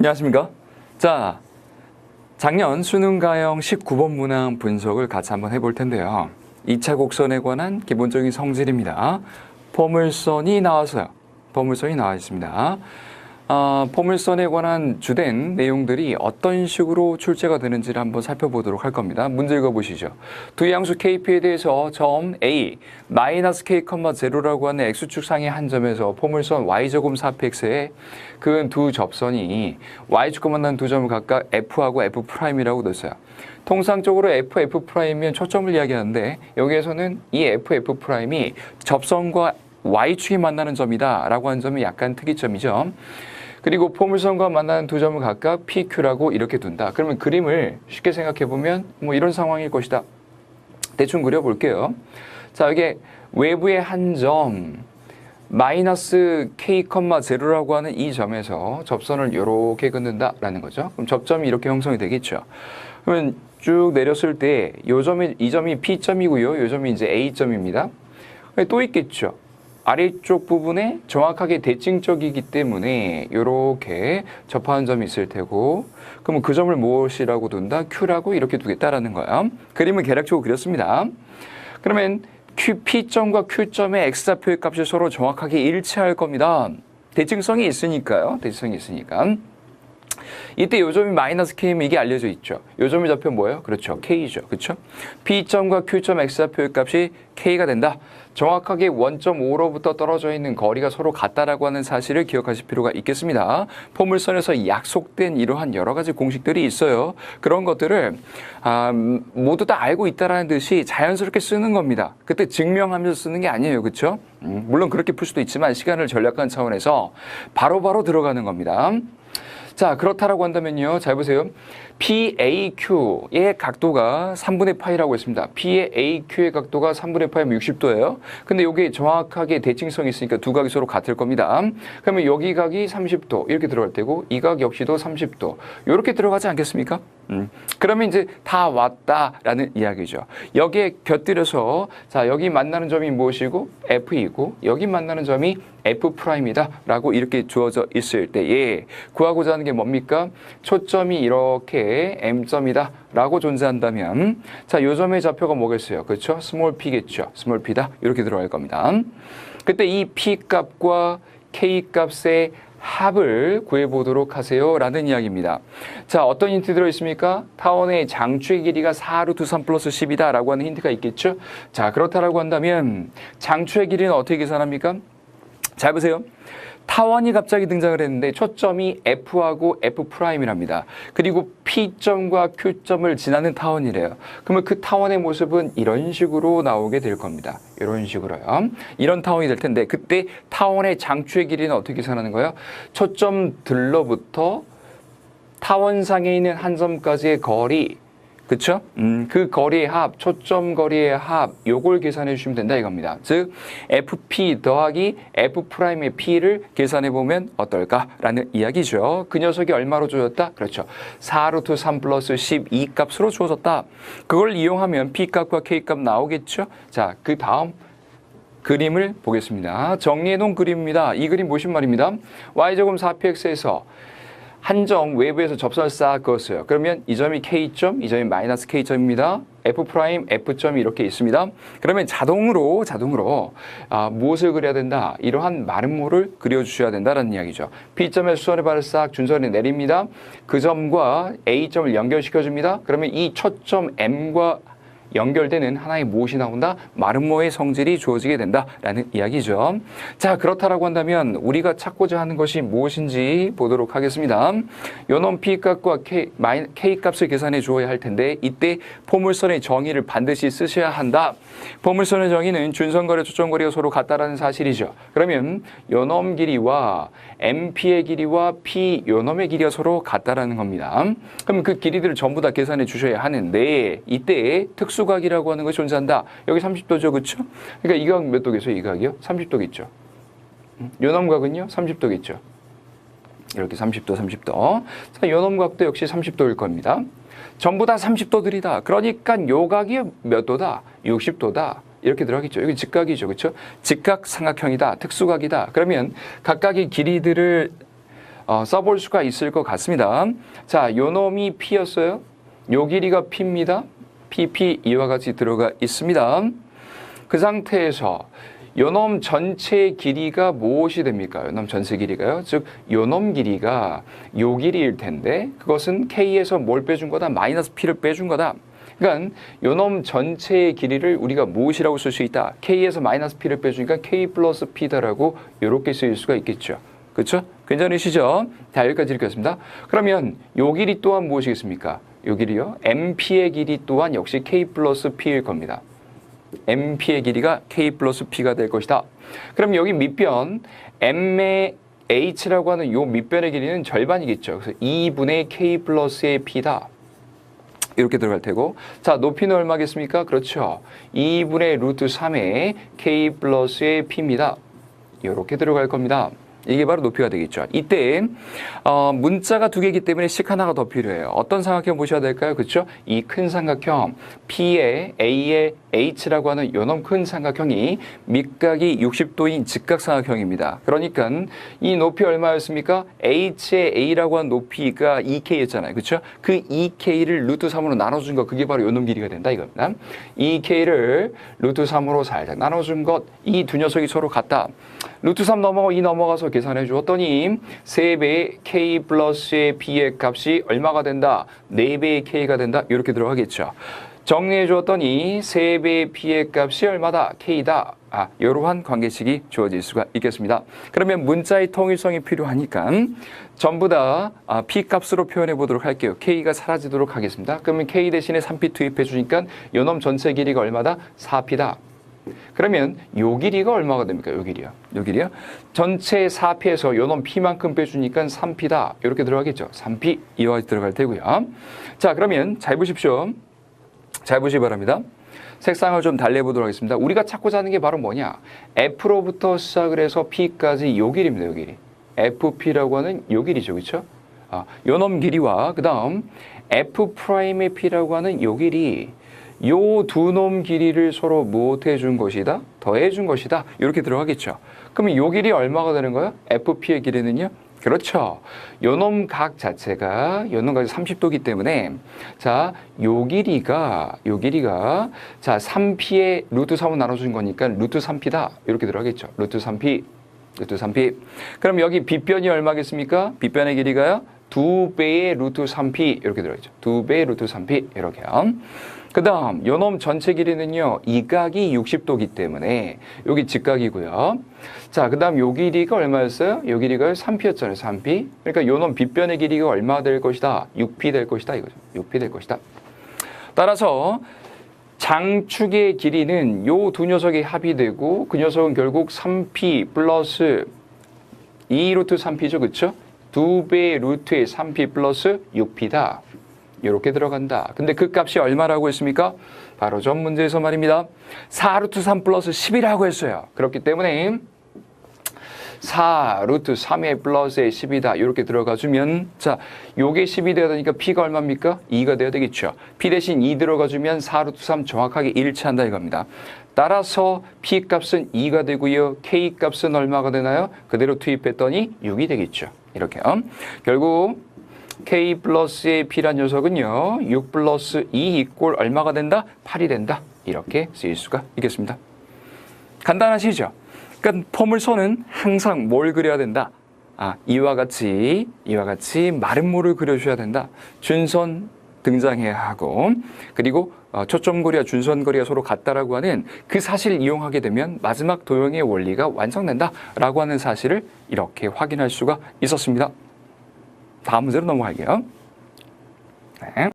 안녕하십니까? 자, 작년 수능 가형 19번 문항 분석을 같이 한번 해볼 텐데요. 2차 곡선에 관한 기본적인 성질입니다. 포물선이 나와서요. 포물선이 나와 있습니다. 포물선에 관한 주된 내용들이 어떤 식으로 출제가 되는지를 한번 살펴보도록 할 겁니다. 문제 읽어보시죠. 두 양수 KP에 대해서 점 A, 마이너스 K, 0라고 하는 X축 상의 한 점에서 포물선 Y제곱 4px에 그은 두 접선이 Y축과 만나는 두 점을 각각 F하고 F'이라고 넣었어요. 통상적으로 F, F'이면 초점을 이야기하는데 여기에서는 이 F, F'이 접선과 Y축이 만나는 점이다 라고 하는 점이 약간 특이점이죠. 그리고 포물선과 만나는 두 점을 각각 PQ라고 이렇게 둔다. 그러면 그림을 쉽게 생각해 보면 뭐 이런 상황일 것이다. 대충 그려볼게요. 자, 이게 외부의 한 점 마이너스 K, 0라고 하는 이 점에서 접선을 이렇게 긋는다라는 거죠. 그럼 접점이 이렇게 형성이 되겠죠. 그러면 쭉 내렸을 때 이 점이 P점이고요. 이 점이 이제 A점입니다. 또 있겠죠. 아래쪽 부분에 정확하게 대칭적이기 때문에 이렇게 접하는 점이 있을 테고, 그러면 그 점을 무엇이라고 둔다? Q라고 이렇게 두겠다라는 거예요. 그림을 계략적으로 그렸습니다. 그러면 P점과 Q점의 X좌표의 값이 서로 정확하게 일치할 겁니다. 대칭성이 있으니까요. 대칭성이 있으니까. 이때 요점이 마이너스 K면 이게 알려져 있죠. 요점의 좌표 뭐예요? 그렇죠. K죠. 그렇죠? P점과 Q점 X좌표의 값이 K가 된다. 정확하게 1.5로부터 떨어져 있는 거리가 서로 같다라고 하는 사실을 기억하실 필요가 있겠습니다. 포물선에서 약속된 이러한 여러 가지 공식들이 있어요. 그런 것들을 모두 다 알고 있다라는 듯이 자연스럽게 쓰는 겁니다. 그때 증명하면서 쓰는 게 아니에요. 그렇죠? 물론 그렇게 풀 수도 있지만 시간을 절약하는 차원에서 바로바로 들어가는 겁니다. 자, 그렇다라고 한다면요. 잘 보세요. PAQ의 각도가 3분의 파이라고 했습니다. P의 AQ의 각도가 3분의 파이면 60도예요. 근데 이게 정확하게 대칭성이 있으니까 두 각이 서로 같을 겁니다. 그러면 여기 각이 30도 이렇게 들어갈 테고 이 각 역시도 30도 이렇게 들어가지 않겠습니까? 그러면 이제 다 왔다라는 이야기죠. 여기에 곁들여서 자, 여기 만나는 점이 무엇이고 F이고 여기 만나는 점이 F'이다 라고 이렇게 주어져 있을 때에 구하고자 하는 게 뭡니까? 초점이 이렇게 M점이다 라고 존재한다면 자, 요 점의 좌표가 뭐겠어요? 그렇죠? 스몰 p겠죠. 스몰 p다 이렇게 들어갈 겁니다. 그때 이 P 값과 K 값의 합을 구해보도록 하세요 라는 이야기입니다. 자, 어떤 힌트 들어있습니까? 타원의 장추의 길이가 4루트 3 플러스 10이다 라고 하는 힌트가 있겠죠. 자, 그렇다라고 한다면 장추의 길이는 어떻게 계산합니까? 잘 보세요. 타원이 갑자기 등장을 했는데 초점이 F하고 F'이랍니다. 그리고 P점과 Q점을 지나는 타원이래요. 그러면 그 타원의 모습은 이런 식으로 나오게 될 겁니다. 이런 식으로요. 이런 타원이 될 텐데 그때 타원의 장추의 길이는 어떻게 계산하는 거예요? 초점들로부터 타원상에 있는 한 점까지의 거리, 그쵸? 그 거리의 합, 초점 거리의 합, 요걸 계산해 주시면 된다 이겁니다. 즉, FP 더하기 F'의 P를 계산해 보면 어떨까라는 이야기죠. 그 녀석이 얼마로 주어졌다? 그렇죠. 4루트 3 플러스 12 값으로 주어졌다. 그걸 이용하면 P 값과 K 값 나오겠죠? 자, 그 다음 그림을 보겠습니다. 정리해 놓은 그림입니다. 이 그림 보신 말입니다. Y제곱 4px에서 한 점 외부에서 접선을 싹 그었어요. 그러면 이 점이 K점, 이 점이 마이너스 K점입니다. F', F점이 이렇게 있습니다. 그러면 자동으로 무엇을 그려야 된다? 이러한 마름모를 그려주셔야 된다는 이야기죠. P점에 수선의 발을 싹 준선에 내립니다. 그 점과 A점을 연결시켜줍니다. 그러면 이 초점 M과 연결되는 하나의 무엇이 나온다? 마름모의 성질이 주어지게 된다라는 이야기죠. 자, 그렇다라고 한다면 우리가 찾고자 하는 것이 무엇인지 보도록 하겠습니다. 요놈 P 값과 K 값을 계산해 주어야 할 텐데 이때 포물선의 정의를 반드시 쓰셔야 한다. 포물선의 정의는 준선거리, 초점거리가 서로 같다라는 사실이죠. 그러면 요놈 길이와 MP의 길이와 P 요놈의 길이가 서로 같다라는 겁니다. 그럼 그 길이들을 전부 다 계산해 주셔야 하는데 이때 특수각이라고 하는 것이 존재한다. 여기 30도죠. 그렇죠? 그러니까 이 각 몇 도겠어요? 이 각이요? 30도겠죠. 요놈각은요? 30도겠죠. 이렇게 30도, 30도. 자, 요놈각도 역시 30도일 겁니다. 전부 다 30도들이다. 그러니까 요 각이 몇 도다? 60도다. 이렇게 들어가겠죠. 여기 직각이죠. 그렇죠? 직각 삼각형이다. 특수각이다. 그러면 각각의 길이들을 써볼 수가 있을 것 같습니다. 자, 요 놈이 P였어요. 요 길이가 P입니다. PP 이와 같이 들어가 있습니다. 그 상태에서 요놈 전체 길이가 무엇이 됩니까? 요놈 전체 길이가요. 즉 요놈 길이가 요 길이일 텐데 그것은 K에서 뭘 빼준 거다? 마이너스 P를 빼준 거다. 그러니까 요놈 전체의 길이를 우리가 무엇이라고 쓸 수 있다? K에서 마이너스 P를 빼주니까 K 플러스 P다라고 이렇게 쓰일 수가 있겠죠. 그렇죠? 괜찮으시죠? 자, 여기까지 읽겠습니다. 그러면 요 길이 또한 무엇이겠습니까? 요 길이요. MP의 길이 또한 역시 K 플러스 P일 겁니다. MP의 길이가 K 플러스 P가 될 것이다. 그럼 여기 밑변 M의 H라고 하는 요 밑변의 길이는 절반이겠죠. 그래서 2분의 K 플러스의 P다. 이렇게 들어갈 테고, 자, 높이는 얼마겠습니까? 그렇죠. 2분의 루트 3의 K 플러스의 P입니다. 이렇게 들어갈 겁니다. 이게 바로 높이가 되겠죠. 이때 문자가 두 개이기 때문에 식 하나가 더 필요해요. 어떤 삼각형 보셔야 될까요? 그렇죠? 이 큰 삼각형 P에 A에 H라고 하는 요놈 큰 삼각형이 밑각이 60도인 직각삼각형입니다. 그러니까 이 높이 얼마였습니까? H의 A라고 하는 높이가 2K였잖아요. 그렇죠? 그 2K를 루트 3으로 나눠준 것, 그게 바로 요놈 길이가 된다 이겁니다. 2K를 루트 3으로 살짝 나눠준 것, 이 두 녀석이 서로 같다. 루트 3 넘어가고 2 넘어가서 계산해 주었더니 3배의 K 플러스의 B의 값이 얼마가 된다? 4배의 K가 된다. 이렇게 들어가겠죠. 정리해 주었더니 3배의 P의 값이 얼마다? K다. 이러한 관계식이 주어질 수가 있겠습니다. 그러면 문자의 통일성이 필요하니까 전부 다 P 값으로 표현해 보도록 할게요. K가 사라지도록 하겠습니다. 그러면 K 대신에 3P 투입해 주니까 요놈 전체 길이가 얼마다? 4P다. 그러면 요 길이가 얼마가 됩니까? 요 길이요. 요 길이요. 전체 4P에서 요놈 P만큼 빼주니까 3P다. 이렇게 들어가겠죠. 3P 이와 같이 들어갈 테고요. 자, 그러면 잘 보십시오. 잘 보시기 바랍니다. 색상을 좀 달래보도록 하겠습니다. 우리가 찾고자 하는 게 바로 뭐냐? F로부터 시작을 해서 P까지 요 길이입니다. 요 길이. FP라고 하는 요 길이죠. 그렇죠? 요놈 길이와 그 다음 F'의 P라고 하는 요 길이, 요 두 놈 길이를 서로 무엇해 준 것이다? 더해 준 것이다. 이렇게 들어가겠죠. 그러면 요 길이 얼마가 되는 거예요? FP의 길이는요? 그렇죠. 요놈 각 자체가 요놈 각이 30도이기 때문에 자, 요 길이가 자, 3P의 루트 3을 나눠준 거니까 루트 3P다. 이렇게 들어가겠죠. 루트 3P. 루트 3P. 그럼 여기 빗변이 얼마겠습니까? 빗변의 길이가요? 2배의 루트 3P. 이렇게 들어가겠죠. 2배의 루트 3P. 이렇게요. 그 다음 요놈 전체 길이는요, 이 각이 60도이기 때문에 여기 직각이고요. 자, 그 다음 요 길이가 얼마였어요? 요 길이가 3P였잖아요. 3P. 그러니까 요놈 빗변의 길이가 얼마 될 것이다? 6P 될 것이다 이거죠. 6P 될 것이다. 따라서 장축의 길이는 요 두 녀석의 합이 되고, 그 녀석은 결국 3P 플러스 2 루트 3P죠. 그렇죠? 2배의 루트의 3P 플러스 6P다. 이렇게 들어간다. 근데 그 값이 얼마라고 했습니까? 바로 전 문제에서 말입니다. 4루트 3 플러스 10이라고 했어요. 그렇기 때문에 4루트 3의 플러스의 10이다. 이렇게 들어가주면, 자, 요게 10이 돼야 되니까 P가 얼마입니까? 2가 돼야 되겠죠. P 대신 2 들어가주면 4루트 3 정확하게 일치한다 이겁니다. 따라서 P 값은 2가 되고요. K 값은 얼마가 되나요? 그대로 투입했더니 6이 되겠죠. 이렇게요. 결국 K 플러스의 P란 녀석은요, 6 플러스 2 이꼴 얼마가 된다? 8이 된다. 이렇게 쓰일 수가 있겠습니다. 간단하시죠? 그러니까 포물선은 항상 뭘 그려야 된다? 이와 같이 마름모를 그려줘야 된다. 준선 등장해야 하고, 그리고 초점거리와 준선거리가 서로 같다라고 하는 그 사실을 이용하게 되면 마지막 도형의 원리가 완성된다라고 하는 사실을 이렇게 확인할 수가 있었습니다. 다음 문제로 넘어갈게요. 네.